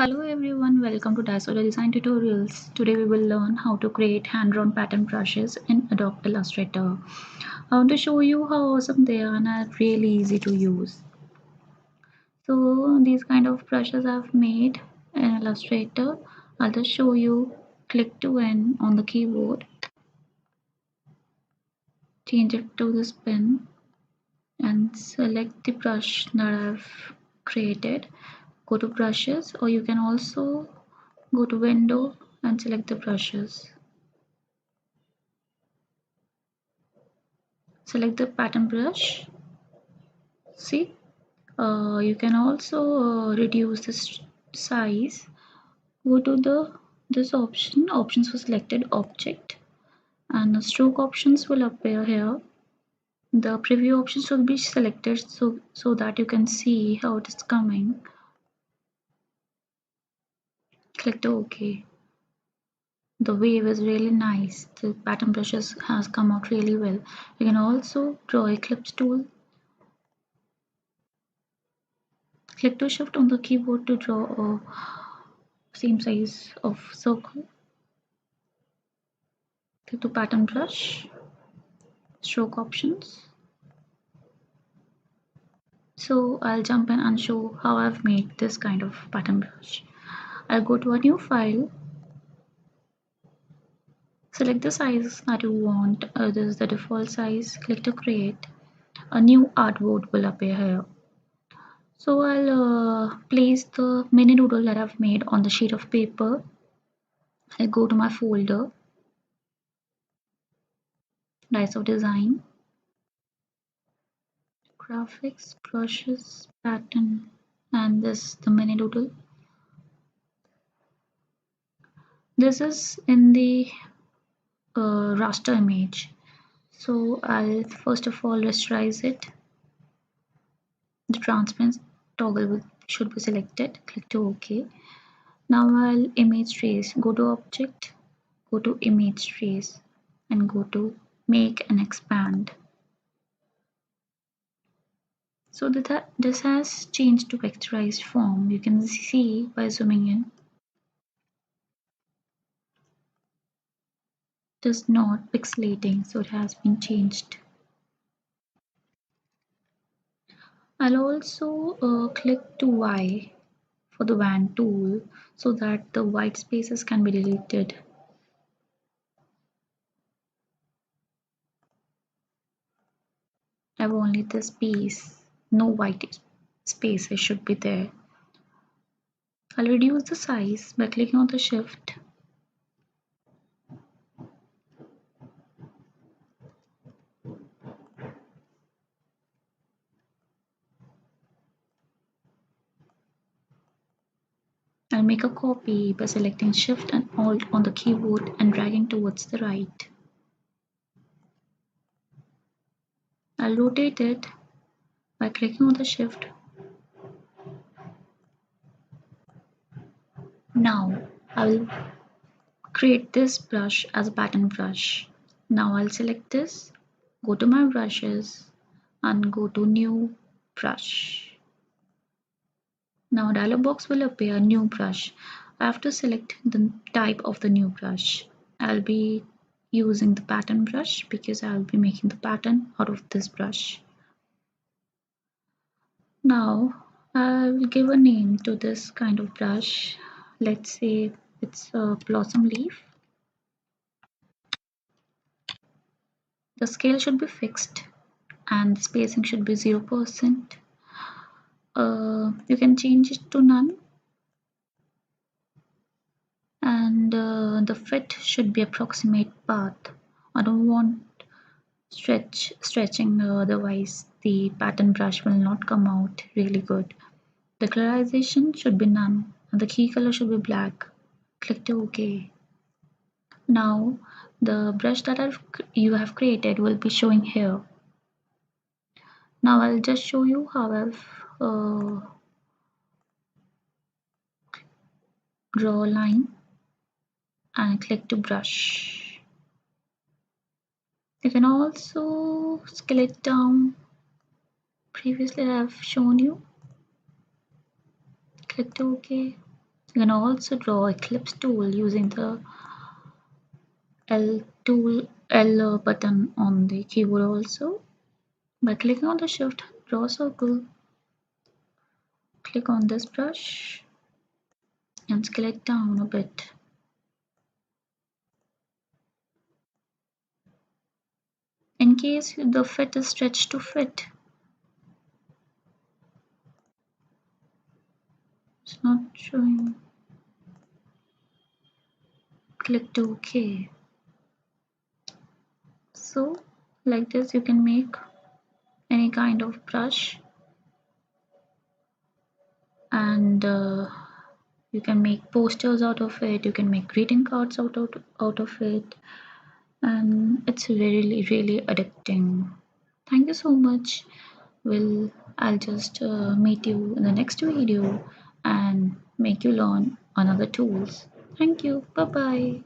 Hello everyone, welcome to Disorder Design Tutorials. Today we will learn how to create hand-drawn pattern brushes in Adobe Illustrator. I want to show you how awesome they are and are really easy to use. So these kind of brushes I've made in Illustrator. I'll just show you. Click to N on the keyboard, change it to this pen and select the brush that I've created. Go to brushes, or you can also go to window and select the brushes. Select the pattern brush. See, you can also reduce the size. Go to the this options for selected object, and the stroke options will appear here. The preview options will be selected so that you can see how it is coming. Click to OK. The wave is really nice. The pattern brushes has come out really well. You can also draw ellipse tool. Click to shift on the keyboard to draw a same size of circle. Click to pattern brush, stroke options. So I'll jump in and show how I've made this kind of pattern brush. I'll go to a new file, select the size that you want. This is the default size. Click to create. A new artboard will appear here. So I'll place the mini doodle that I've made on the sheet of paper. I'll go to my folder, Dice of Design, Graphics, Brushes, Pattern, and this the mini doodle. This is in the raster image. So I'll first of all rasterize it. The transparent toggle should be selected. Click to OK. Now I'll image trace. Go to object, go to image trace, and go to make and expand. So that this has changed to vectorized form. You can see by zooming in. It is not pixelating, so it has been changed. I'll also click to Y for the wand tool so that the white spaces can be deleted. I have only this piece, no white spaces should be there. I'll reduce the size by clicking on the shift. I'll make a copy by selecting shift and alt on the keyboard and dragging towards the right. I'll rotate it by clicking on the shift. Now I'll create this brush as a pattern brush. Now I'll select this, go to my brushes and go to new brush. Now a dialog box will appear, new brush. I have to select the type of the new brush. I'll be using the pattern brush because I'll be making the pattern out of this brush. Now I'll give a name to this kind of brush. Let's say it's a blossom leaf. The scale should be fixed and the spacing should be 0%. You can change it to none, and the fit should be approximate path. I don't want stretching, otherwise the pattern brush will not come out really good. The colorization should be none and the key color should be black. Click to OK. Now the brush that you have created will be showing here. Now I'll just show you how I've draw a line and click to brush. You can also scale it down. Previously I've shown you. Click to OK. You can also draw eclipse tool using the L button on the keyboard also. By clicking on the shift, draw a circle, click on this brush and scale it down a bit. In case the fit is stretched to fit, it's not showing. Click to OK. So, like this, you can make any kind of brush, and you can make posters out of it. You can make greeting cards out of it, and it's really addicting. Thank you so much. I'll just meet you in the next video and make you learn another tools. Thank you. Bye bye.